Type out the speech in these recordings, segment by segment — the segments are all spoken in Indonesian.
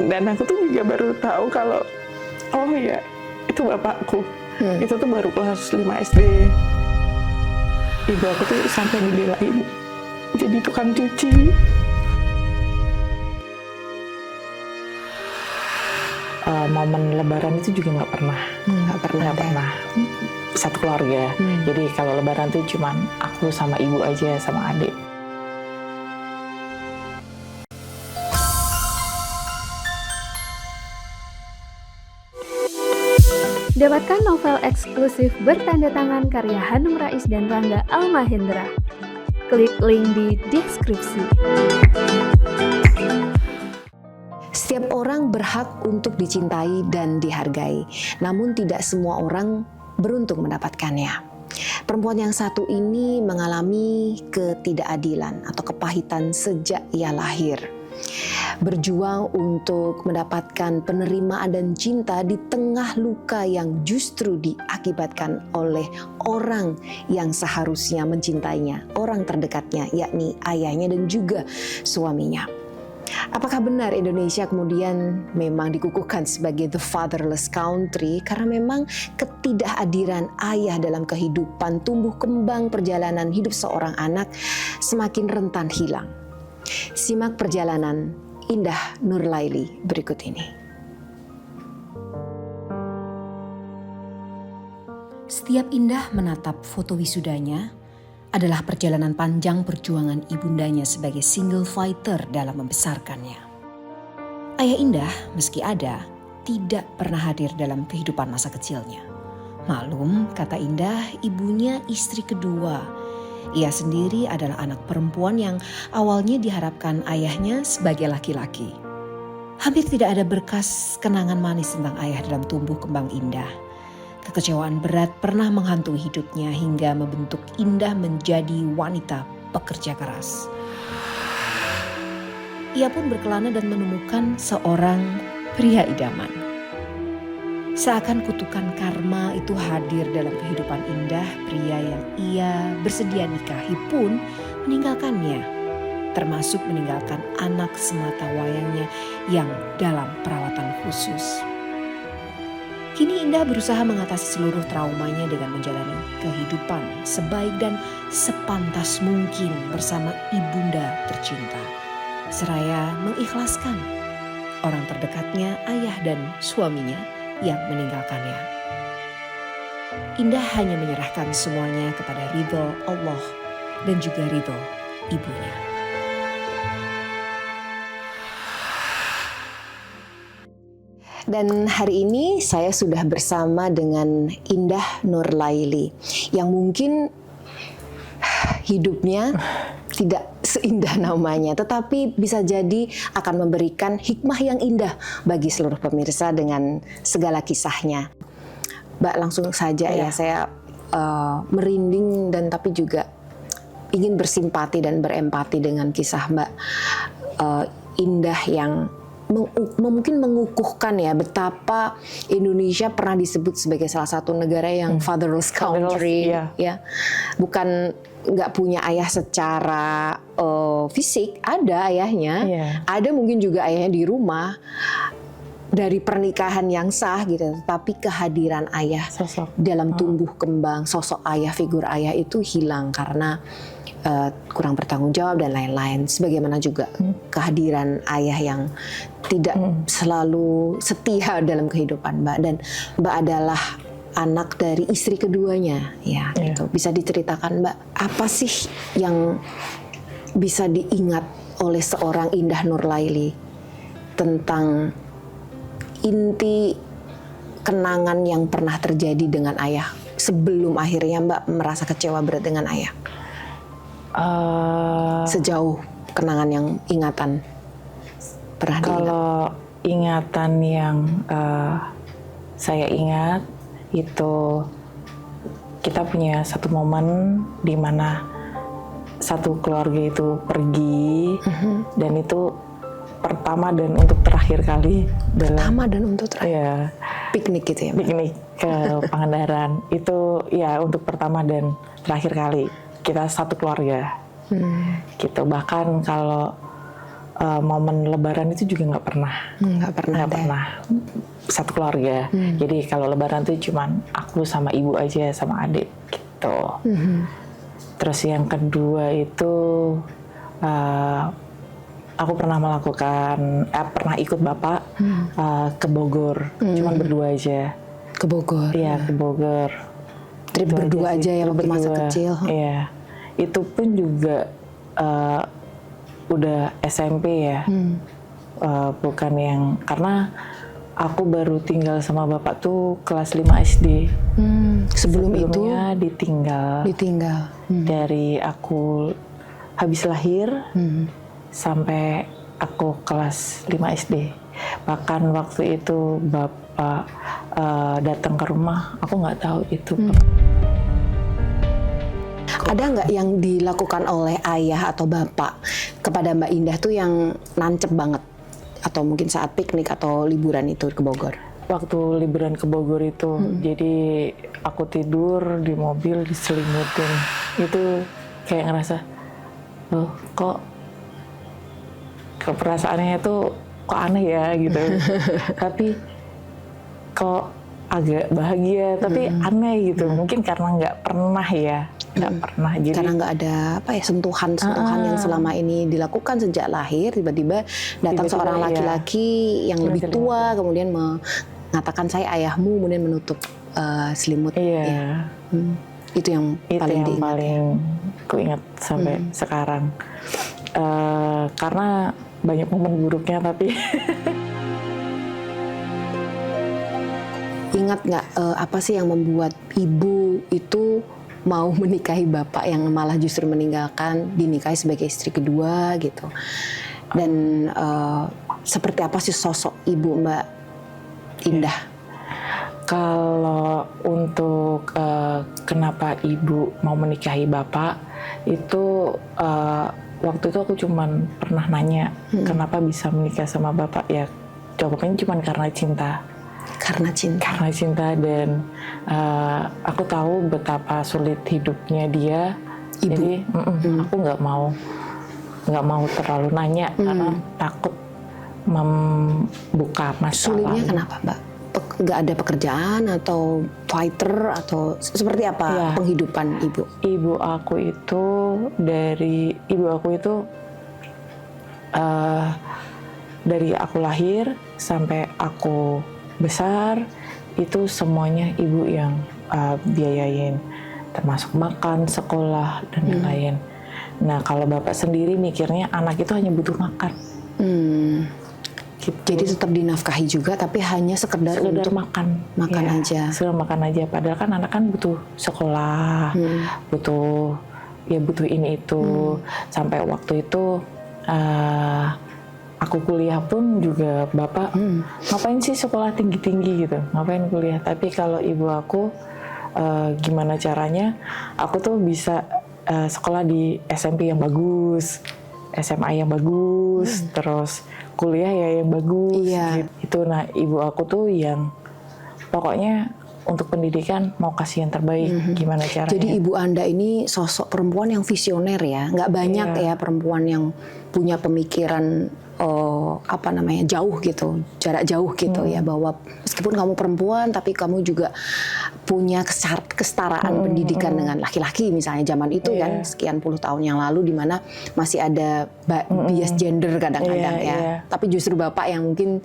Dan aku tuh juga baru tahu kalau oh ya itu bapakku. Itu tuh baru kelas 5 SD. Ibu aku tuh sampai dibelain jadi tukang cuci. Momen Lebaran itu juga nggak pernah satu keluarga. Jadi kalau Lebaran tuh cuman aku sama ibu aja sama adik. Dapatkan novel eksklusif bertanda tangan karya Hanung Rais dan Rangga Almahendra. Klik link di deskripsi. Setiap orang berhak untuk dicintai dan dihargai, namun tidak semua orang beruntung mendapatkannya. Perempuan yang satu ini mengalami ketidakadilan atau kepahitan sejak ia lahir. Berjuang untuk mendapatkan penerimaan dan cinta di tengah luka yang justru diakibatkan oleh orang yang seharusnya mencintainya, orang terdekatnya, yakni ayahnya dan juga suaminya. Apakah benar Indonesia kemudian memang dikukuhkan sebagai the fatherless country karena memang ketidakhadiran ayah dalam kehidupan tumbuh kembang perjalanan hidup seorang anak semakin rentan hilang? Simak perjalanan Indah Nurlaili berikut ini. Setiap Indah menatap foto wisudanya adalah perjalanan panjang perjuangan ibundanya sebagai single fighter dalam membesarkannya. Ayah Indah, meski ada, tidak pernah hadir dalam kehidupan masa kecilnya. Maklum, kata Indah, ibunya istri kedua. Ia sendiri adalah anak perempuan yang awalnya diharapkan ayahnya sebagai laki-laki. Hampir tidak ada berkas kenangan manis tentang ayah dalam tumbuh kembang Indah. Kekecewaan berat pernah menghantui hidupnya hingga membentuk Indah menjadi wanita pekerja keras. Ia pun berkelana dan menemukan seorang pria idaman. Seakan kutukan karma itu hadir dalam kehidupan Indah, pria yang ia bersedia nikahi pun meninggalkannya, termasuk meninggalkan anak semata wayangnya yang dalam perawatan khusus. Kini Indah berusaha mengatasi seluruh traumanya dengan menjalani kehidupan sebaik dan sepantas mungkin bersama ibunda tercinta, seraya mengikhlaskan orang terdekatnya, ayah dan suaminya yang meninggalkannya. Indah hanya menyerahkan semuanya kepada ridho Allah dan juga ridho ibunya. Dan hari ini saya sudah bersama dengan Indah Nurlaili yang mungkin hidupnya tidak seindah namanya, tetapi bisa jadi akan memberikan hikmah yang indah bagi seluruh pemirsa dengan segala kisahnya. Mbak, langsung saja ya saya merinding dan tapi juga ingin bersimpati dan berempati dengan kisah Mbak Indah yang mungkin mengukuhkan ya betapa Indonesia pernah disebut sebagai salah satu negara yang fatherless country, ya, bukan nggak punya ayah secara fisik, ada ayahnya, ada mungkin juga ayahnya di rumah dari pernikahan yang sah gitu, tapi kehadiran ayah dalam tumbuh kembang sosok ayah, figur ayah itu hilang karena kurang bertanggung jawab dan lain-lain. Sebagaimana juga kehadiran ayah yang tidak selalu setia dalam kehidupan Mbak, dan Mbak adalah anak dari istri keduanya, ya gitu. Bisa diceritakan Mbak, apa sih yang bisa diingat oleh seorang Indah Nurlaili tentang inti kenangan yang pernah terjadi dengan ayah sebelum akhirnya Mbak merasa kecewa berat dengan ayah? Sejauh kenangan yang ingatan pernah diingat? Kalau ingatan yang saya ingat itu kita punya satu momen di mana satu keluarga itu pergi, dan itu pertama dan untuk terakhir kali. Pertama dan untuk terakhir? Ya, piknik gitu ya Mbak? Piknik ke Pangandaran. Itu ya untuk pertama dan terakhir kali kita satu keluarga. Gitu. Bahkan kalau momen Lebaran itu juga nggak pernah Nggak pernah. satu keluarga. Jadi kalau Lebaran tuh cuman aku sama ibu aja sama adik gitu. Terus yang kedua itu aku pernah pernah ikut bapak ke Bogor, cuman berdua aja. Ke Bogor. Iya, ke Bogor. Trip Itu berdua aja sih, ya trip waktu masa berdua. kecil. Iya, itu pun juga udah SMP ya, bukan yang karena aku baru tinggal sama bapak tuh kelas 5 SD. Sebelum itu Sebelumnya ditinggal. dari aku habis lahir sampai aku kelas 5 SD. Bahkan waktu itu bapak datang ke rumah, aku nggak tahu itu. Ada nggak yang dilakukan oleh ayah atau bapak kepada Mbak Indah tuh yang nancep banget? Atau mungkin saat piknik atau liburan itu ke Bogor? Waktu liburan ke Bogor itu, jadi aku tidur di mobil diselimutin. Itu kayak ngerasa, loh kok perasaannya itu kok aneh ya gitu. Tapi kok agak bahagia, tapi aneh gitu. Mungkin karena nggak pernah ya. Nggak pernah. Jadi Karena nggak ada sentuhan yang selama ini dilakukan sejak lahir, tiba-tiba datang Tiba-tiba, seorang iya. laki-laki yang lebih Laki-laki. tua, kemudian mengatakan saya ayahmu, kemudian menutup selimut. iya. Ya. Itu yang Itu paling yang diingat. paling kuingat sampai sekarang. Karena banyak momen buruknya, tapi Ingat nggak apa sih yang membuat ibu itu mau menikahi bapak yang malah justru meninggalkan, dinikahi sebagai istri kedua gitu? Dan seperti apa sih sosok ibu Mbak Indah? kalau untuk kenapa ibu mau menikahi bapak itu waktu itu aku cuman pernah nanya kenapa bisa menikah sama bapak, ya jawabannya cuman karena cinta. Karena cinta. Karena cinta, dan aku tahu betapa sulit hidupnya dia. Ibu. Jadi aku nggak mau terlalu nanya karena takut membuka masalah. Sulitnya kenapa Mbak? Nggak ada pekerjaan atau fighter atau seperti apa Iya. penghidupan ibu? Ibu aku itu dari aku lahir sampai aku besar itu semuanya ibu yang biayain, termasuk makan, sekolah, dan lain-lain. Nah, kalau bapak sendiri mikirnya anak itu hanya butuh makan. Gitu. Jadi tetap dinafkahi juga, tapi hanya sekedar Sekedar untuk makan makan Ya, aja. sekedar makan aja. Padahal kan anak kan butuh sekolah, butuh ini itu. Sampai waktu itu aku kuliah pun juga bapak ngapain sih sekolah tinggi-tinggi gitu, ngapain kuliah. Tapi kalau ibu aku gimana caranya aku tuh bisa sekolah di SMP yang bagus, SMA yang bagus, terus kuliah ya yang bagus. Iya. Gitu. Nah, ibu aku tuh yang pokoknya untuk pendidikan mau kasih yang terbaik, gimana caranya. Jadi ibu Anda ini sosok perempuan yang visioner ya, nggak banyak Iya. ya perempuan yang punya pemikiran jauh gitu, jarak jauh gitu ya, bahwa meskipun kamu perempuan tapi kamu juga punya kesetaraan pendidikan dengan laki-laki misalnya zaman itu kan sekian puluh tahun yang lalu, di mana masih ada bias gender kadang-kadang ya. Iya. Tapi justru bapak yang mungkin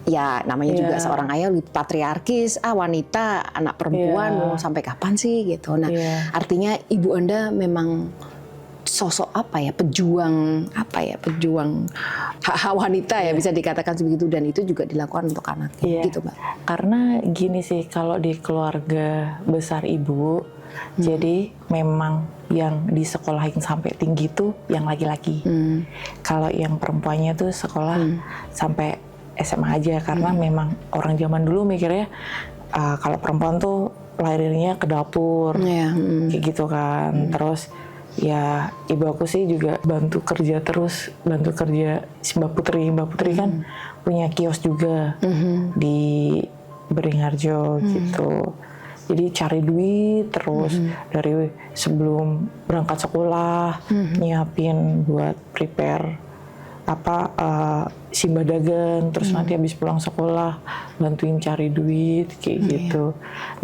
ya namanya juga seorang ayah lebih patriarkis, wanita, anak perempuan mau sampai kapan sih gitu. Nah, artinya ibu Anda memang sosok pejuang hak wanita ya, bisa dikatakan begitu, dan itu juga dilakukan untuk anaknya gitu, Mbak. Karena gini sih, kalau di keluarga besar ibu, jadi memang yang disekolahin sampai tinggi tuh yang laki-laki. Kalau yang perempuannya tuh sekolah sampai SMA aja, karena memang orang zaman dulu mikirnya kalau perempuan tuh lahirnya ke dapur, kayak gitu kan. Terus ya ibu aku sih juga bantu kerja si Mbak Putri kan punya kios juga di Beringharjo gitu. Jadi cari duit terus dari sebelum berangkat sekolah, nyiapin buat prepare si Mbah dagang, terus nanti habis pulang sekolah bantuin cari duit kayak gitu.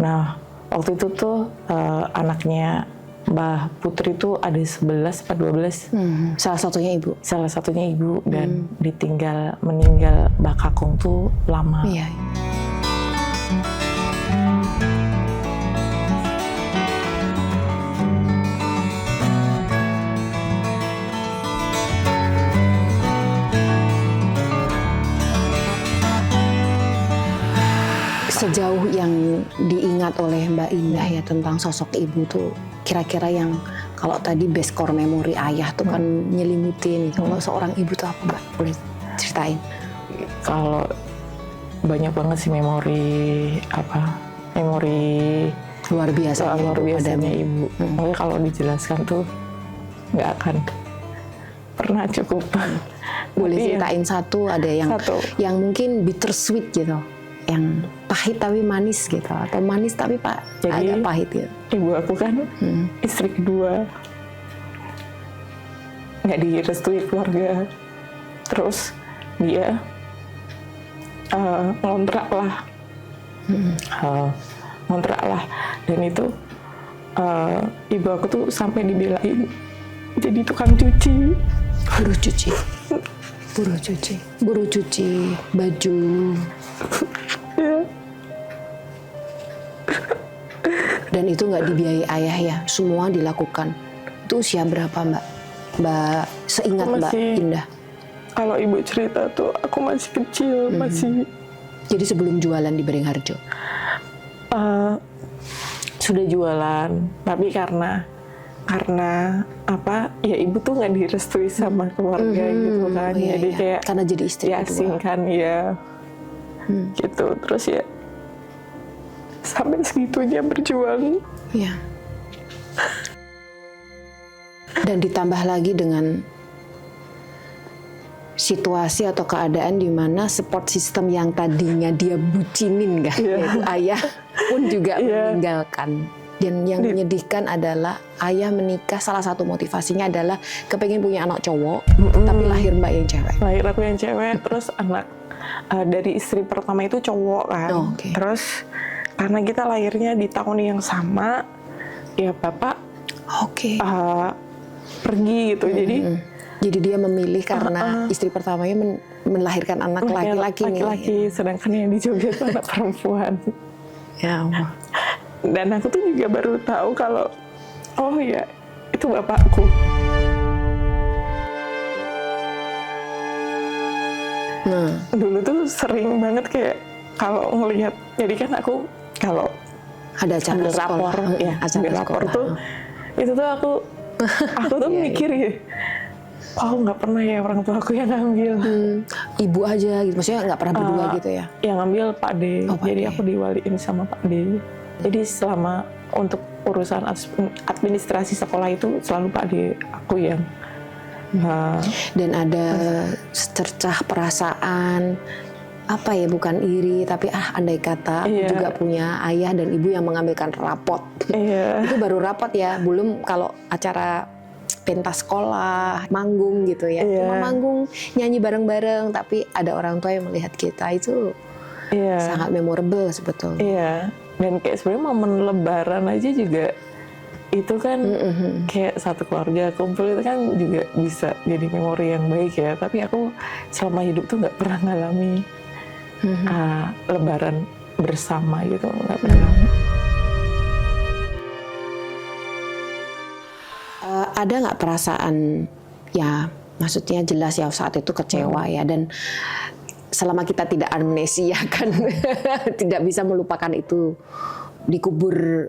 Nah waktu itu tuh anaknya Mbah Putri tuh ada 11 atau 12. Salah satunya ibu. Salah satunya ibu dan meninggal Mbah Kakung tuh lama. Iya. Sejauh yang diingat oleh Mbak Indah ya tentang sosok ibu tuh, kira-kira yang kalau tadi base core memory ayah tuh kan nyelimutin, kalau seorang ibu tuh apa Mbak? Boleh ceritain? Kalau banyak banget sih memori Luar biasa. luar biasanya ibu. Makanya kalau dijelaskan tuh nggak akan pernah cukup. Boleh Tapi ceritain satu, ada yang mungkin bittersweet gitu, yang pahit tapi manis gitu, atau manis tapi agak pahit gitu. Ibu aku kan istri kedua, nggak direstui keluarga, terus dia ngontrak lah, dan itu ibu aku tuh sampai dibelain jadi tukang cuci, buruh cuci baju. Dan itu nggak dibiayai ayah ya, semua dilakukan. Itu usia berapa Mbak seingat Mbak Indah? Kalau ibu cerita tuh aku masih kecil, masih. Jadi sebelum jualan di Beringharjo? Sudah jualan, tapi karena ya ibu tuh nggak direstui sama keluarga gitu kan, jadi kayak karena jadi istri diasingkan ya, gitu. Terus ya sampai segitunya berjuang. Iya. Dan ditambah lagi dengan situasi atau keadaan di mana support system yang tadinya dia bucinin kan, yaitu ayah pun juga meninggalkan. Dan yang menyedihkan adalah ayah menikah, salah satu motivasinya adalah kepengen punya anak cowok, tapi lahir Mbak yang cewek. Lahir aku yang cewek, terus anak dari istri pertama itu cowok kan. Terus karena kita lahirnya di tahun yang sama, ya bapak pergi gitu. Jadi dia memilih karena istri pertamanya melahirkan anak laki-laki. Sedangkan yang dijoget anak perempuan. Ya Allah. Dan aku tuh juga baru tahu kalau oh ya itu bapakku. Nah, dulu tuh sering banget kayak kalau ngelihat, jadi kan aku kalau ada acara rapor, rapor tuh, itu tuh aku tuh mikir ya, nggak pernah ya orang tua aku yang ngambil. Ibu aja gitu, maksudnya nggak pernah berdua gitu ya? Yang ngambil Pak D, jadi aku diwaliin sama Pak D. Jadi selama untuk urusan administrasi sekolah itu selalu Pak D aku yang. Dan ada secercah perasaan apa ya, bukan iri tapi andai kata juga punya ayah dan ibu yang mengambilkan rapot. Itu baru rapot ya, belum kalau acara pentas sekolah, manggung gitu ya. Cuma manggung nyanyi bareng-bareng tapi ada orang tua yang melihat kita, itu sangat memorable sebetulnya. Dan kayak sebenarnya momen lebaran aja juga itu kan kayak satu keluarga kumpul, itu kan juga bisa jadi memori yang baik ya. Tapi aku selama hidup tuh nggak pernah ngalami lebaran bersama gitu, nggak pernah. Ada nggak perasaan ya, maksudnya jelas ya saat itu kecewa ya, dan selama kita tidak amnesia kan tidak bisa melupakan itu, dikubur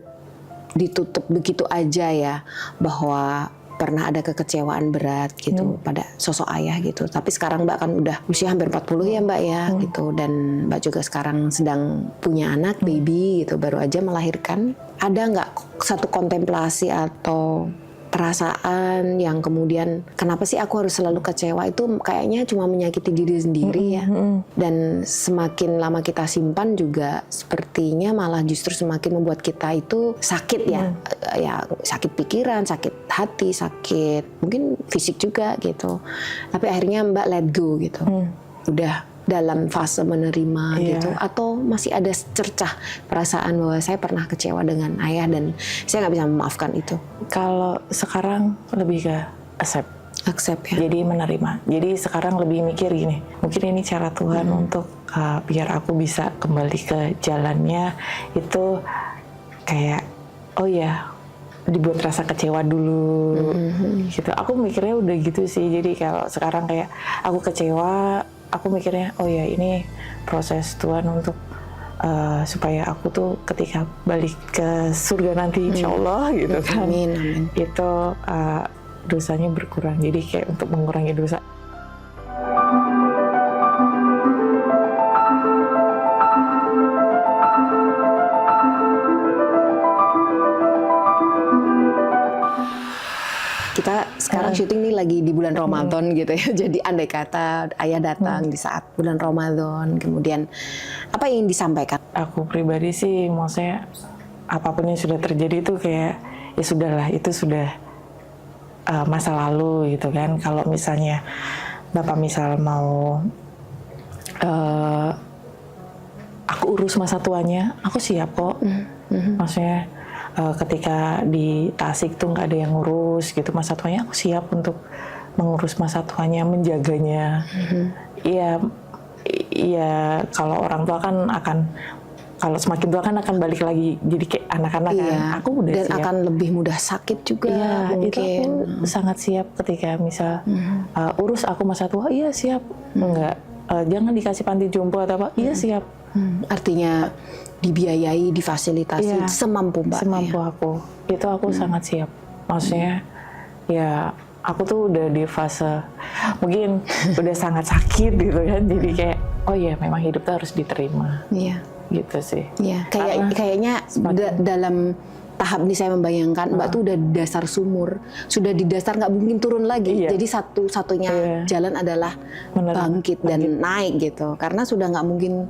ditutup begitu aja ya, bahwa pernah ada kekecewaan berat gitu pada sosok ayah gitu. Tapi sekarang Mbak kan udah usia hampir 40 ya Mbak ya gitu, dan Mbak juga sekarang sedang punya anak, baby gitu, baru aja melahirkan. Ada nggak satu kontemplasi atau perasaan yang kemudian kenapa sih aku harus selalu kecewa, itu kayaknya cuma menyakiti diri sendiri ya. Dan semakin lama kita simpan juga sepertinya malah justru semakin membuat kita itu sakit ya. Ya sakit pikiran, sakit hati, sakit mungkin fisik juga gitu. Tapi akhirnya Mbak let go gitu. Udah dalam fase menerima gitu, atau masih ada cercah perasaan bahwa saya pernah kecewa dengan ayah dan saya nggak bisa memaafkan itu. Kalau sekarang lebih ke accept Ya. jadi menerima. Jadi sekarang lebih mikir gini, mungkin ini cara Tuhan untuk biar aku bisa kembali ke jalannya, itu kayak oh ya dibuat rasa kecewa dulu gitu. Aku mikirnya udah gitu sih. Jadi kalau sekarang kayak aku kecewa, aku mikirnya oh ya ini proses Tuhan untuk supaya aku tuh ketika balik ke surga nanti insya Allah gitu kan, Amin. itu dosanya berkurang. Jadi kayak untuk mengurangi dosa. Kita sekarang syuting nih lagi di bulan Ramadan gitu ya. Jadi andai kata ayah datang di saat bulan Ramadan, kemudian apa yang disampaikan? Aku pribadi sih, maksudnya apapun yang sudah terjadi itu kayak ya sudahlah, itu sudah masa lalu gitu kan. Kalau misalnya Bapak misal mau aku urus masa tuanya, aku siap kok. Maksudnya ketika di Tasik tuh nggak ada yang ngurus gitu masa tuanya, aku siap untuk mengurus masa tuanya, menjaganya. Iya, kalau orang tua kan akan, kalau semakin tua kan akan balik lagi jadi kayak anak-anak kan. Aku udah Dan siap. akan lebih mudah sakit juga Iya, mungkin. itu aku sangat siap ketika misal urus aku masa tua, iya siap. Enggak, jangan dikasih panti jompo atau apa, iya siap. Artinya dibiayai, difasilitasi semampu Mbak. Semampu aku, itu aku sangat siap. Maksudnya ya aku tuh udah di fase mungkin udah sangat sakit gitu kan, jadi kayak oh ya memang hidup tuh harus diterima. Iya. Gitu sih. Iya. Kayaknya dalam tahap ini saya membayangkan Mbak tuh udah di dasar sumur, sudah di dasar nggak mungkin turun lagi. Jadi satu-satunya jalan adalah bangkit dan naik gitu, karena sudah nggak mungkin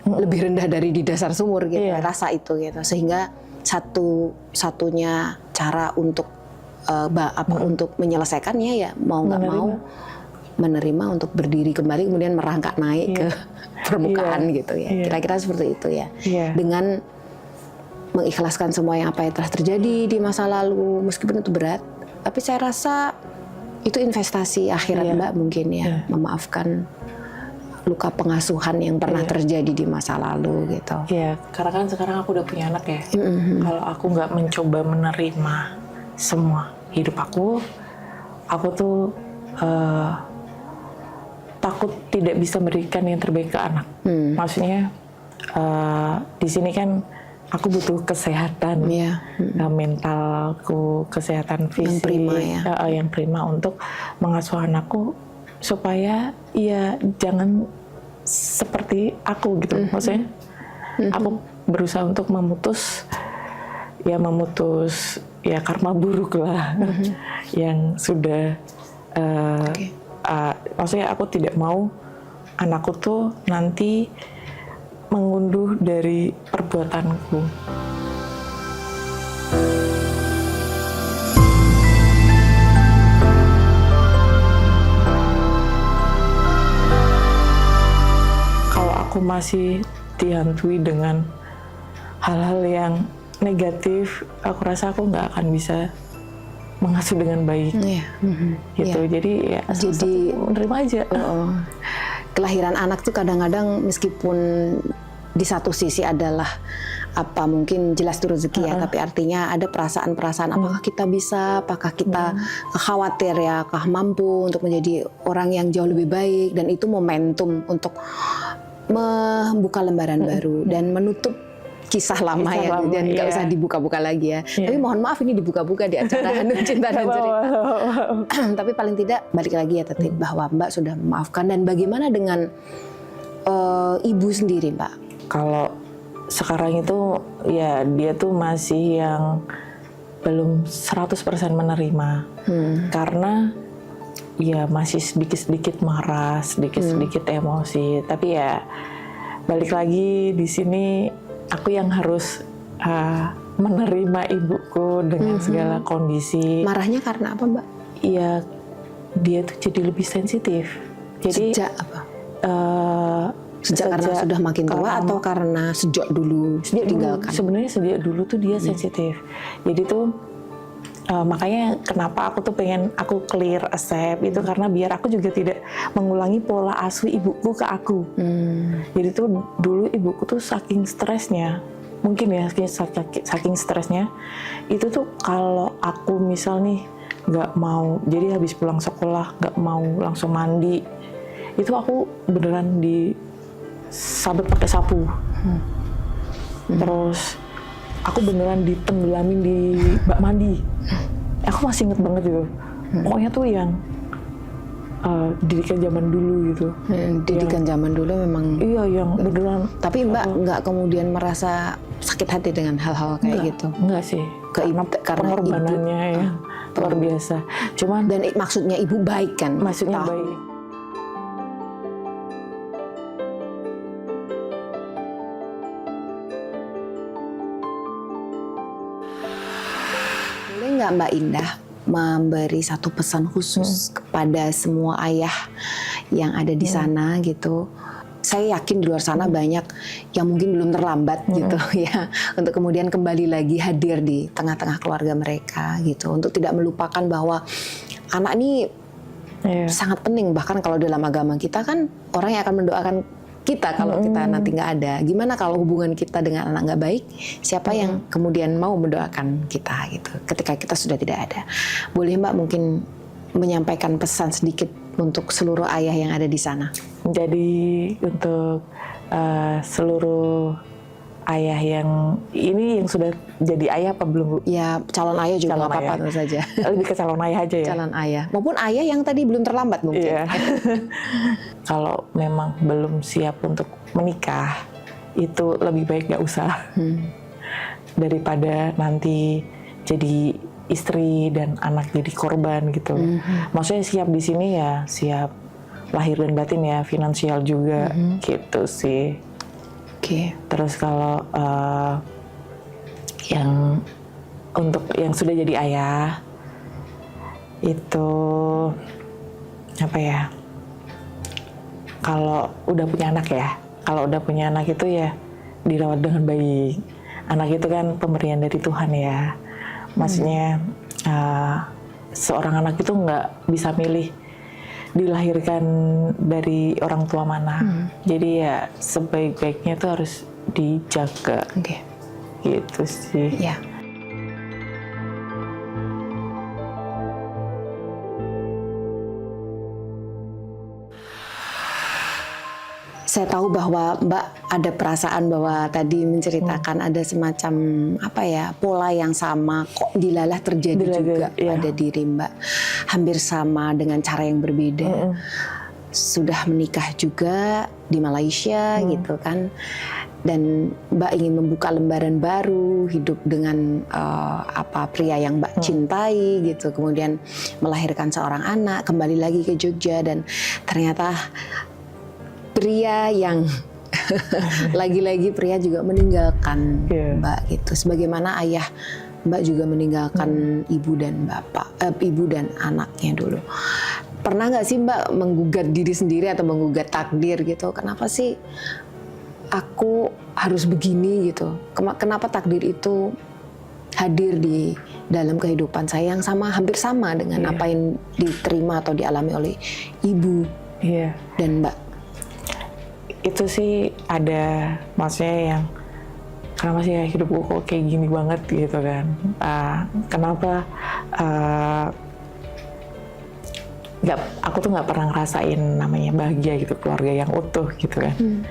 lebih rendah dari di dasar sumur gitu, rasa itu gitu. Sehingga satu-satunya cara untuk untuk menyelesaikannya ya mau nggak mau menerima untuk berdiri kembali, kemudian merangkak naik ke permukaan gitu ya. Kira-kira seperti itu ya. Dengan mengikhlaskan semua yang apa yang telah terjadi di masa lalu, meskipun itu berat, tapi saya rasa itu investasi akhirat Mbak mungkin ya, memaafkan luka pengasuhan yang pernah terjadi di masa lalu gitu. Iya, karena kan sekarang aku udah punya anak ya. Kalau aku nggak mencoba menerima semua hidup aku tuh takut tidak bisa memberikan yang terbaik ke anak. Maksudnya di sini kan aku butuh kesehatan, mentalku, kesehatan fisik yang prima untuk mengasuh anakku supaya ya jangan seperti aku gitu. Maksudnya aku berusaha untuk memutus karma buruk lah yang sudah maksudnya aku tidak mau anakku tuh nanti mengunduh dari perbuatanku. Kalau aku masih dihantui dengan hal-hal yang negatif, aku rasa aku nggak akan bisa mengasuh dengan baik. Gitu. Jadi ya menerima aja. Kelahiran anak tuh kadang-kadang meskipun di satu sisi adalah mungkin jelas itu rezeki ya, tapi artinya ada perasaan-perasaan apakah kita bisa, apakah kita khawatir ya, apakah mampu untuk menjadi orang yang jauh lebih baik, dan itu momentum untuk membuka lembaran baru dan menutup kisah lama dan nggak usah dibuka-buka lagi ya. Tapi mohon maaf ini dibuka-buka di acara Hanum Cinta dan Cerita. Tapi paling tidak balik lagi ya Teti, bahwa Mbak sudah memaafkan. Dan bagaimana dengan ibu sendiri Mbak? Kalau sekarang itu ya dia tuh masih yang belum 100% menerima. Karena ya masih sedikit-sedikit marah, sedikit-sedikit emosi. Tapi ya balik lagi di sini aku yang harus menerima ibuku dengan segala kondisi. Marahnya karena apa, Mbak? Iya, dia tuh jadi lebih sensitif. Jadi Sejak apa? Sejak karena sudah makin tua atau karena sejak dulu ditinggalkan? Sebenarnya sejak dulu tuh dia sensitif. Jadi tuh makanya kenapa aku tuh pengen aku clear accept itu karena biar aku juga tidak mengulangi pola asuh ibuku ke aku. Jadi tuh dulu ibuku tuh saking stresnya, mungkin ya saking stresnya itu tuh kalau aku misal nih nggak mau, jadi habis pulang sekolah nggak mau langsung mandi, itu aku beneran disabet pakai sapu. Terus aku beneran ditenggelamin di bak mandi. Aku masih inget banget gitu. Pokoknya tuh yang didikan zaman dulu gitu. Didikan zaman dulu memang. Iya, yang beneran. Tapi Mbak nggak kemudian merasa sakit hati dengan hal-hal kayak gitu? Enggak sih. Karena pengorbanannya ya luar biasa. Cuman dan maksudnya ibu baik kan? Maksudnya baik. Boleh nggak Mbak Indah memberi satu pesan khusus kepada semua ayah yang ada di sana gitu? Saya yakin di luar sana banyak yang mungkin belum terlambat gitu ya untuk kemudian kembali lagi hadir di tengah-tengah keluarga mereka gitu, untuk tidak melupakan bahwa anak ini sangat penting. Bahkan kalau dalam agama kita kan orang yang akan mendoakan kita kalau kita nanti nggak ada. Gimana kalau hubungan kita dengan anak nggak baik? Siapa yang kemudian mau mendoakan kita gitu ketika kita sudah tidak ada? Boleh Mbak mungkin menyampaikan pesan sedikit untuk seluruh ayah yang ada di sana? Jadi untuk seluruh ayah yang sudah jadi ayah apa belum, Bu? Ya calon ayah juga nggak apa-apa tentu saja. Lebih ke calon ayah aja ya. Calon ayah maupun ayah yang tadi belum terlambat mungkin. Iya. Kalau memang belum siap untuk menikah, itu lebih baik nggak usah daripada nanti jadi istri dan anak jadi korban gitu. Maksudnya siap di sini ya siap lahir dan batin ya, finansial juga gitu sih. Oke. Terus kalau untuk yang sudah jadi ayah itu apa ya? Kalau udah punya anak itu ya dirawat dengan baik. Anak itu kan pemberian dari Tuhan ya. Maksudnya seorang anak itu nggak bisa milih dilahirkan dari orang tua mana. Jadi ya sebaik-baiknya itu harus dijaga. Gitu sih. Ya. Saya tahu bahwa Mbak ada perasaan bahwa tadi menceritakan ada semacam pola yang sama kok dilalah terjadi juga pada diri Mbak. Hampir sama dengan cara yang berbeda. Sudah menikah juga di Malaysia gitu kan. Dan Mbak ingin membuka lembaran baru, hidup dengan pria yang Mbak cintai gitu. Kemudian melahirkan seorang anak, kembali lagi ke Jogja dan ternyata pria yang lagi-lagi pria juga meninggalkan Mbak gitu. Sebagaimana ayah Mbak juga meninggalkan ibu dan anaknya dulu. Pernah nggak sih Mbak menggugat diri sendiri atau menggugat takdir gitu? Kenapa sih aku harus begini gitu? Kenapa takdir itu hadir di dalam kehidupan saya yang hampir sama dengan apa yang diterima atau dialami oleh ibu dan Mbak? Itu sih ada, maksudnya yang kenapa sih hidupku kok kayak gini banget gitu kan. Kenapa aku tuh nggak pernah ngerasain namanya bahagia gitu, keluarga yang utuh gitu kan.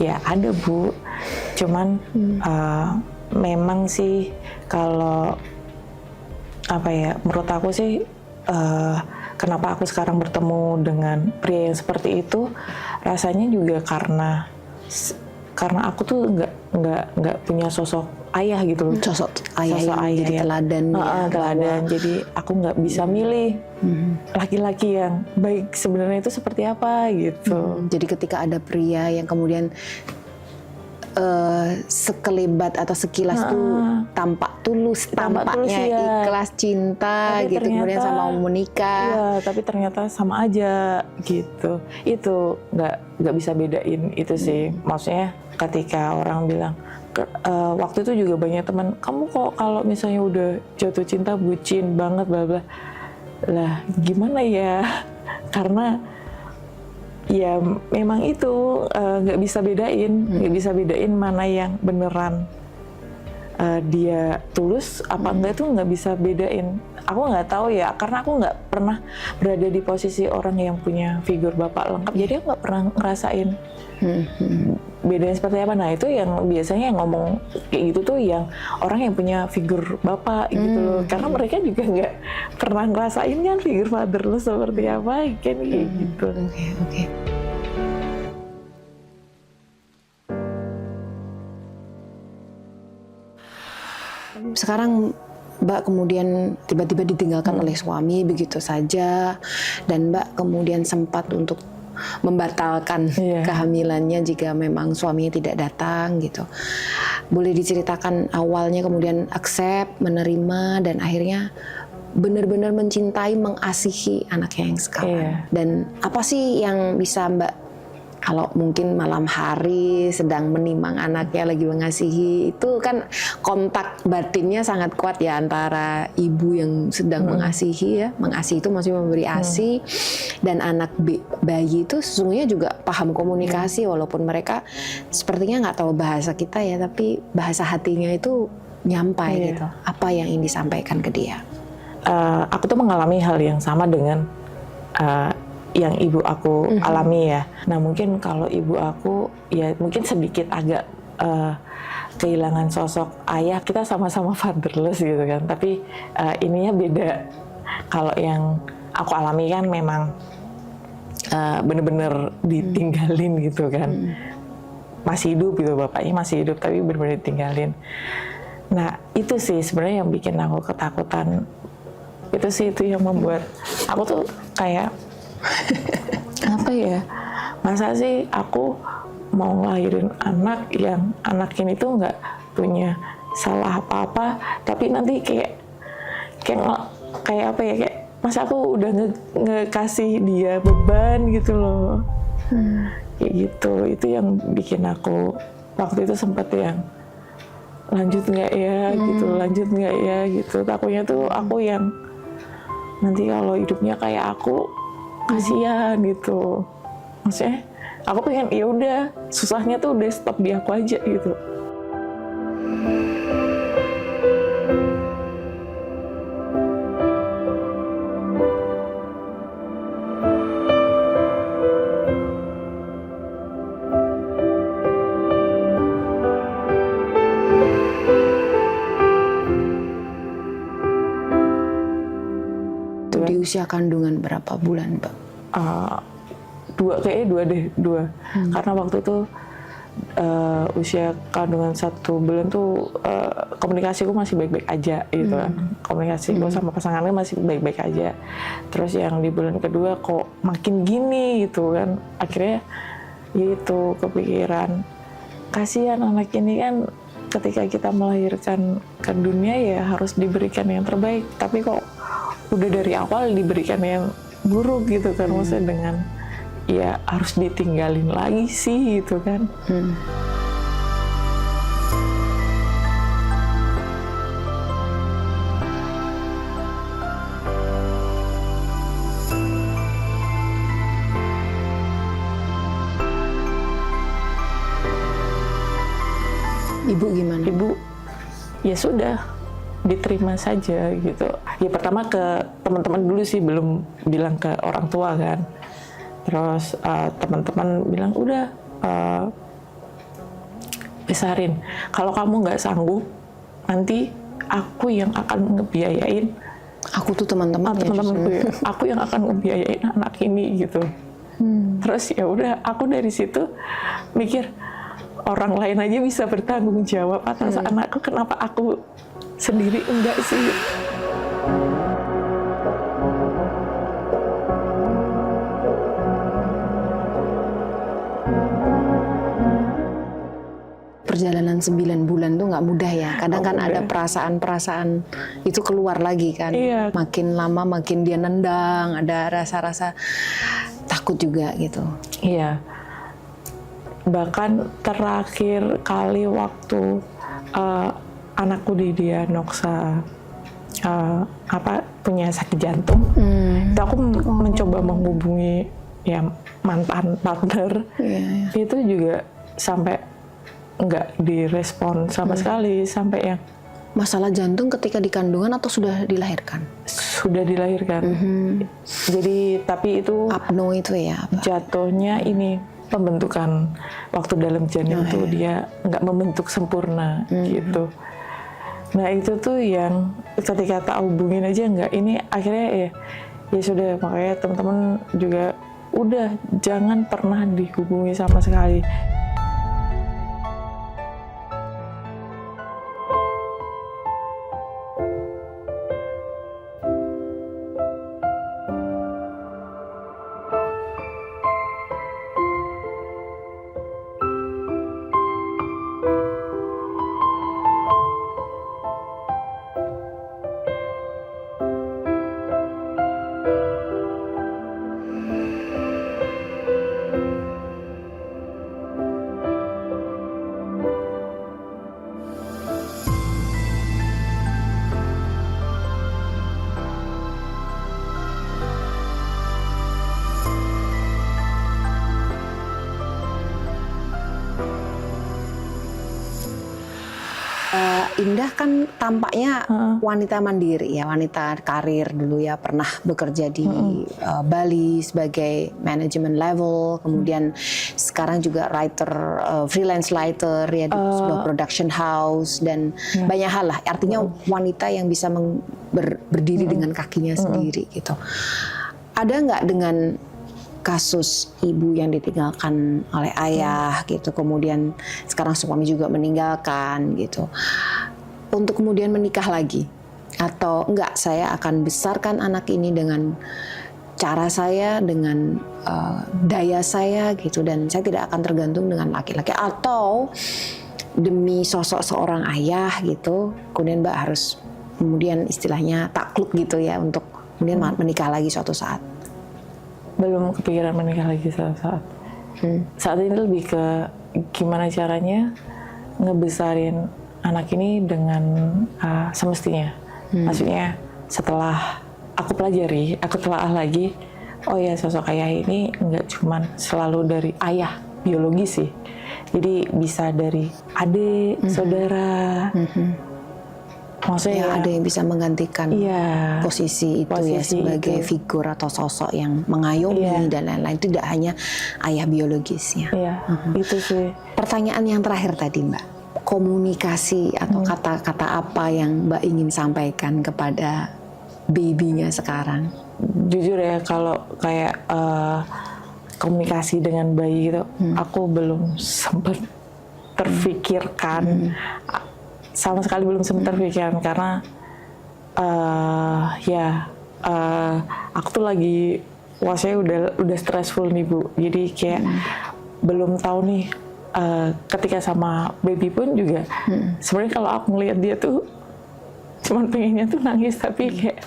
Ya ada Bu, cuman memang sih kalau menurut aku sih kenapa aku sekarang bertemu dengan pria yang seperti itu, rasanya juga karena aku tuh nggak punya sosok ayah gitu loh. Sosok ayah Sosok yang jadi ya. teladan. Teladan. Jadi aku nggak bisa milih laki-laki yang baik sebenarnya itu seperti apa gitu. Jadi ketika ada pria yang kemudian sekelebat atau sekilas tuh tampak tulus, Tampak tulus, tampaknya iya. ikhlas cinta Tapi gitu, kemudian ternyata- sama mau menikah. Iya, tapi ternyata sama aja gitu. Itu nggak bisa bedain itu sih. Maksudnya ketika orang bilang waktu itu juga banyak teman, kamu kok kalau misalnya udah jatuh cinta bucin banget bla bla. Lah gimana ya? Karena ya memang itu nggak bisa bedain mana yang beneran dia tulus apa enggak, itu nggak bisa bedain. Aku nggak tahu ya, karena aku nggak pernah berada di posisi orang yang punya figur bapak lengkap, jadi aku nggak pernah ngerasain bedanya seperti apa. Nah itu yang biasanya yang ngomong kayak gitu tuh yang orang yang punya figur bapak gitu loh, karena mereka juga nggak pernah ngerasain kan figur father lo seperti apa kan kayak gitu. Oke. Sekarang Mbak kemudian tiba-tiba ditinggalkan oleh suami begitu saja, dan Mbak kemudian sempat untuk membatalkan kehamilannya jika memang suaminya tidak datang gitu. Boleh diceritakan awalnya kemudian accept, menerima, dan akhirnya benar-benar mencintai, mengasihi anaknya yang sekarang. Dan apa sih yang bisa Mbak, kalau mungkin malam hari sedang menimang anaknya lagi mengasihi, itu kan kontak batinnya sangat kuat ya antara ibu yang sedang mengasihi ya, mengasihi itu maksudnya memberi ASI, dan anak bayi itu sesungguhnya juga paham komunikasi walaupun mereka sepertinya nggak tahu bahasa kita ya, tapi bahasa hatinya itu nyampai gitu. Apa yang ingin disampaikan ke dia? Aku tuh mengalami hal yang sama dengan yang ibu aku alami ya. Nah mungkin kalau ibu aku ya mungkin sedikit agak kehilangan sosok ayah. Kita sama-sama fatherless gitu kan, tapi ininya beda. Kalau yang aku alami kan memang bener-bener ditinggalin gitu kan. Masih hidup gitu, bapaknya masih hidup tapi bener-bener ditinggalin. Nah itu sih sebenarnya yang bikin aku ketakutan. Itu sih itu yang membuat aku tuh kayak apa ya, masa sih aku mau ngelahirin anak yang anak ini tuh nggak punya salah apa-apa, tapi nanti kayak apa ya, kayak masa aku udah ngekasih dia beban gitu loh. Kayak gitu, itu yang bikin aku waktu itu sempet yang lanjut nggak ya gitu, takutnya tuh aku yang nanti kalau hidupnya kayak aku kasihan gitu. Maksudnya aku pengen ya udah susahnya tuh udah stop di aku aja gitu. Di usia kandungan berapa bulan, Mbak? Dua. Karena waktu itu usia kandungan 1 bulan tuh komunikasiku masih baik-baik aja gitu kan. Komunikasiku sama pasangannya masih baik-baik aja. Terus yang di bulan kedua kok makin gini gitu kan. Akhirnya gitu kepikiran, kasihan anak ini kan ketika kita melahirkan ke dunia ya harus diberikan yang terbaik. Tapi kok udah dari awal diberikan yang buruk gitu kan, maksudnya dengan ya harus ditinggalin lagi sih gitu kan. Ibu gimana? Ibu ya sudah diterima saja gitu. Ya pertama ke teman-teman dulu sih, belum bilang ke orang tua kan. Terus teman-teman bilang udah besarin. Kalau kamu nggak sanggup, nanti aku yang akan ngebiayain. Aku tuh teman-temanku ya. Aku yang akan ngebiayain anak ini gitu. Terus ya udah, aku dari situ mikir, orang lain aja bisa bertanggung jawab atas anakku, kenapa aku sendiri enggak sih? Perjalanan 9 bulan tuh nggak mudah ya. Kadang kan Nggak ada mudah. perasaan-perasaan itu keluar lagi kan. Iya. Makin lama makin dia nendang, ada rasa-rasa takut juga gitu. Iya. Bahkan terakhir kali waktu anakku didiagnosa punya sakit jantung, itu aku mencoba menghubungi ya mantan partner, itu juga sampai nggak direspon sama sekali, sampai yang Masalah jantung ketika di kandungan atau sudah dilahirkan? sudah dilahirkan. Jadi tapi itu Apno itu ya? Apa? jatuhnya ini pembentukan waktu dalam janin tuh dia nggak membentuk sempurna gitu. Nah itu tuh yang ketika tak hubungin aja nggak, ini akhirnya ya sudah, makanya teman-teman juga udah jangan pernah dihubungi sama sekali. Indah kan tampaknya wanita mandiri ya, wanita karir dulu ya, pernah bekerja di Bali sebagai manajemen level, kemudian sekarang juga writer, freelance writer ya di sebuah production house dan banyak hal lah. Artinya wanita yang bisa berdiri dengan kakinya sendiri gitu. Ada nggak dengan kasus ibu yang ditinggalkan oleh ayah gitu, kemudian sekarang suami juga meninggalkan gitu, untuk kemudian menikah lagi, atau enggak, saya akan besarkan anak ini dengan cara saya, dengan daya saya gitu, dan saya tidak akan tergantung dengan laki-laki, atau demi sosok seorang ayah gitu kemudian Mbak harus kemudian istilahnya takluk gitu ya untuk kemudian menikah lagi suatu saat? Belum kepikiran menikah lagi saat ini lebih ke gimana caranya ngebesarin anak ini dengan semestinya. Maksudnya setelah aku pelajari, aku telaah lagi, oh ya sosok ayah ini nggak cuman selalu dari ayah biologis sih, jadi bisa dari adik, saudara. Maksudnya Ya, ada yang bisa menggantikan posisi itu ya sebagai figur atau sosok yang mengayomi dan lain-lain, tidak hanya ayah biologisnya. Iya, itu sih. Pertanyaan yang terakhir tadi Mbak, komunikasi atau kata-kata apa yang Mbak ingin sampaikan kepada baby-nya sekarang? Jujur ya, kalau kayak komunikasi dengan bayi gitu, aku belum sempat terfikirkan. Sama sekali belum sempat terpikirkan karena aku tuh lagi saya udah stressful nih Bu, jadi kayak belum tahu nih ketika sama baby pun juga sebenarnya kalau aku ngelihat dia tuh cuman pengennya tuh nangis, tapi kayak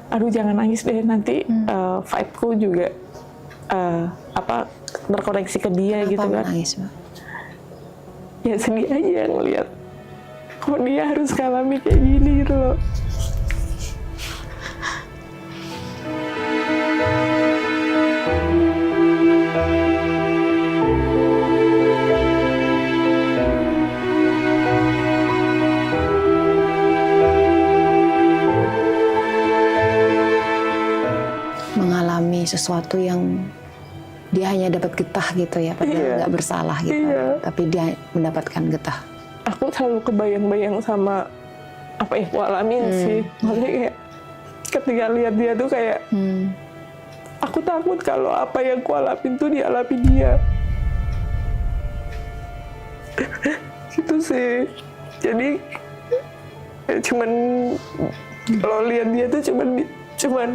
aduh jangan nangis deh, nanti vibe-ku juga terkoneksi ke dia. Kenapa gitu kan menangis, Mbak? Ya sedih aja ngelihat kok dia harus ngalami kayak gini gitu loh. Mengalami sesuatu yang dia hanya dapat getah gitu ya, padahal nggak bersalah gitu, tapi dia mendapatkan getah. Aku selalu kebayang-bayang sama apa yang aku alamin sih. Maksudnya kayak ketika lihat dia tuh kayak aku takut kalau apa yang aku alamin tuh dialami dia. Gitu sih. Jadi ya cuman kalau lihat dia tuh cuman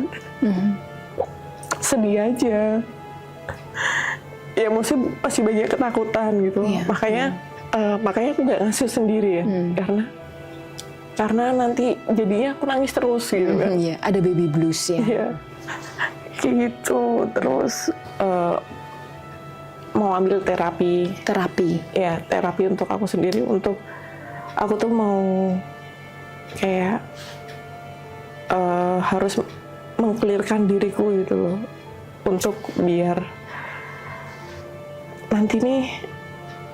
sedih aja. Ya maksudnya masih banyak ketakutan gitu. Iya. Makanya aku nggak ngasuh sendiri ya, karena nanti jadinya aku nangis terus gitu kan. Iya, ada baby blues ya. Iya, kayak gitu. Terus mau ambil terapi. Ya, terapi untuk aku sendiri. Untuk aku tuh mau kayak harus mengklirkan diriku gitu loh, untuk biar nanti nih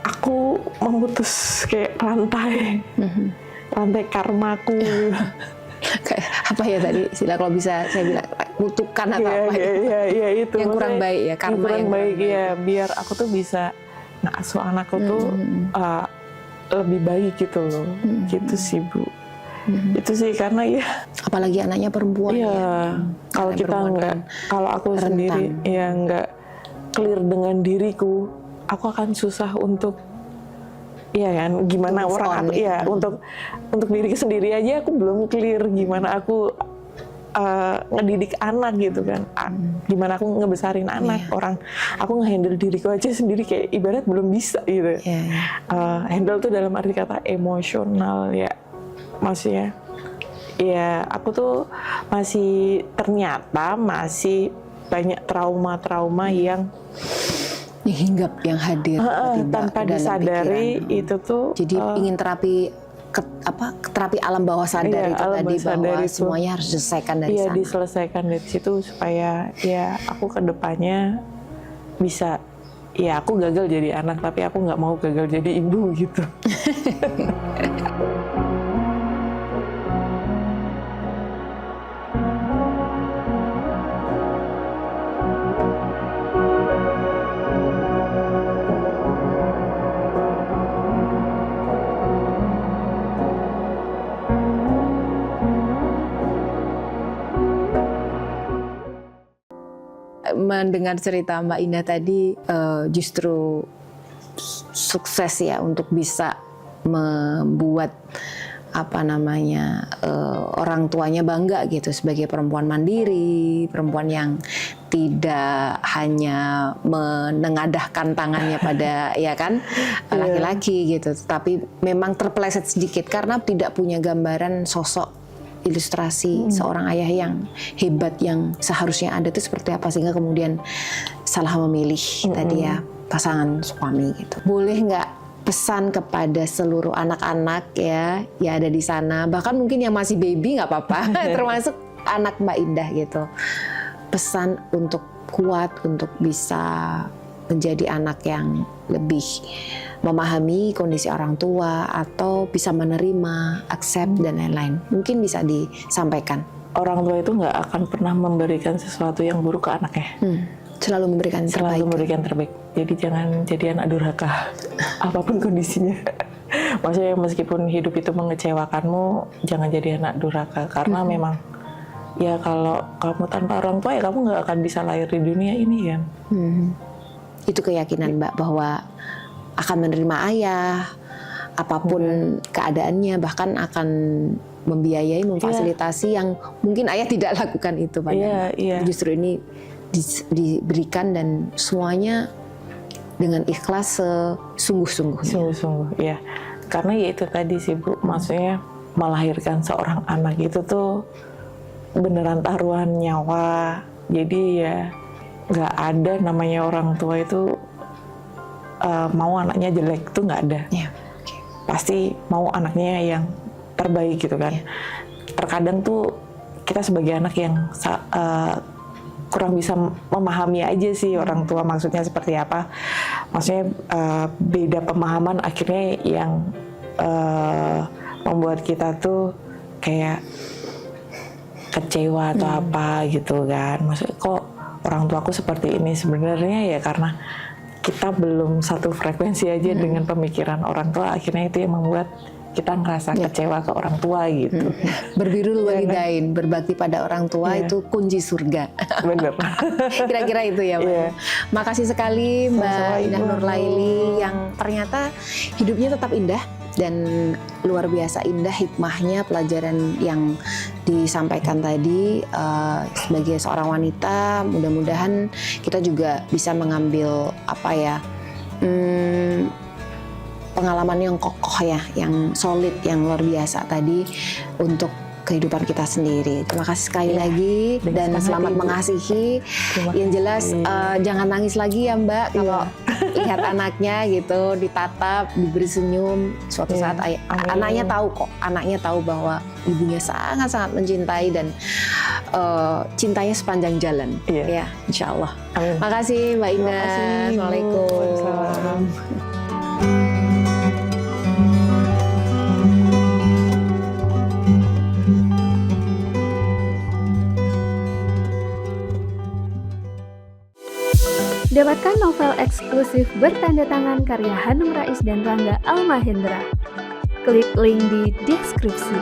aku memutus kayak rantai karmaku. Kayak apa ya tadi istilah kalau bisa saya bilang kutukan atau apa gitu. Iya, itu Yang kurang maksudnya baik ya, karma yang kurang yang baik kurang ya, biar aku tuh bisa ngasuh anakku tuh lebih baik gitu loh. Gitu sih Bu. Itu sih karena ya Apalagi anaknya perempuan. iya, Ya. kalau Anak kita perempuan nggak, kalau aku rentan. sendiri ya nggak clear dengan diriku, aku akan susah untuk iya kan, gimana Move orang on, aku, ya. iya untuk diri sendiri aja aku belum clear gimana aku ngedidik anak gitu kan. Gimana aku ngebesarin anak, orang aku ngehandle diriku aja sendiri kayak ibarat belum bisa gitu. Iya, iya. Handle tuh dalam arti kata emosional ya, maksudnya ya aku tuh ternyata masih banyak trauma-trauma yang Hinggap yang hadir tiba-tiba tanpa dalam disadari pikiran. itu tuh Jadi ingin terapi terapi alam bawah sadar Iya, itu alam tadi, bawah sadar bahwa itu. semuanya harus diselesaikan dari iya sana. diselesaikan dari situ supaya ya aku kedepannya bisa, ya aku gagal jadi anak tapi aku nggak mau gagal jadi ibu gitu. Mendengar cerita Mbak Indah tadi justru sukses ya untuk bisa membuat orang tuanya bangga gitu sebagai perempuan mandiri, perempuan yang tidak hanya menengadahkan tangannya pada ya kan laki-laki gitu, tapi memang terpeleset sedikit karena tidak punya gambaran sosok ilustrasi seorang ayah yang hebat yang seharusnya ada itu seperti apa, sehingga kemudian salah memilih tadi ya pasangan suami gitu. Boleh nggak pesan kepada seluruh anak-anak ya ada di sana, bahkan mungkin yang masih baby nggak apa-apa, termasuk anak Mbak Indah gitu, pesan untuk kuat untuk bisa menjadi anak yang lebih memahami kondisi orang tua atau bisa menerima, accept dan lain-lain. Mungkin bisa disampaikan. Orang tua itu nggak akan pernah memberikan sesuatu yang buruk ke anaknya. Selalu memberikan yang terbaik. Selalu memberikan terbaik. Jadi jangan jadi anak durhaka apapun kondisinya. Maksudnya meskipun hidup itu mengecewakanmu, jangan jadi anak durhaka karena memang ya kalau kamu tanpa orang tua ya kamu nggak akan bisa lahir di dunia ini kan. Itu keyakinan Mbak bahwa akan menerima ayah apapun keadaannya, bahkan akan membiayai, memfasilitasi yang mungkin ayah tidak lakukan itu pada justru ini diberikan dan semuanya dengan ikhlas sungguh-sungguhnya. Sungguh-sungguh ya, karena ya itu tadi sih Bu, maksudnya melahirkan seorang anak itu tuh beneran taruhan nyawa. Jadi ya nggak ada namanya orang tua itu mau anaknya jelek, tuh nggak ada. Pasti mau anaknya yang terbaik gitu kan. Terkadang tuh kita sebagai anak yang kurang bisa memahami aja sih orang tua maksudnya seperti apa. Maksudnya beda pemahaman akhirnya yang membuat kita tuh kayak kecewa atau apa gitu kan. Maksudnya kok orang tuaku seperti ini, sebenarnya ya karena kita belum satu frekuensi aja dengan pemikiran orang tua, akhirnya itu yang membuat kita ngerasa kecewa ke orang tua gitu. Berbirul walidain, berbakti pada orang tua itu kunci surga. Bener. Kira-kira itu ya, Mbak. Iya. Makasih sekali Mbak Sama-sama, Indah Ibu. Nurlaili yang ternyata hidupnya tetap indah dan luar biasa indah hikmahnya, pelajaran yang disampaikan tadi sebagai seorang wanita. Mudah-mudahan kita juga bisa mengambil pengalaman yang kokoh ya, yang solid, yang luar biasa tadi untuk kehidupan kita sendiri. Terima kasih sekali lagi dan dengan senang selamat hati, Ibu. mengasihi. Terima Yang jelas kasih. jangan nangis lagi ya Mbak kalau lihat anaknya gitu ditatap, diberi senyum. Suatu Iya, saat amin. anaknya tahu kok, anaknya tahu bahwa ibunya sangat-sangat mencintai dan cintanya sepanjang jalan. Iya. Ya, insya Allah. Amin. Makasih Mbak Terima Indah. kasih, Ibu. Assalamualaikum. Waalaikumsalam. Dapatkan novel eksklusif bertanda tangan karya Hanung Rais dan Rangga Almahendra. Klik link di deskripsi.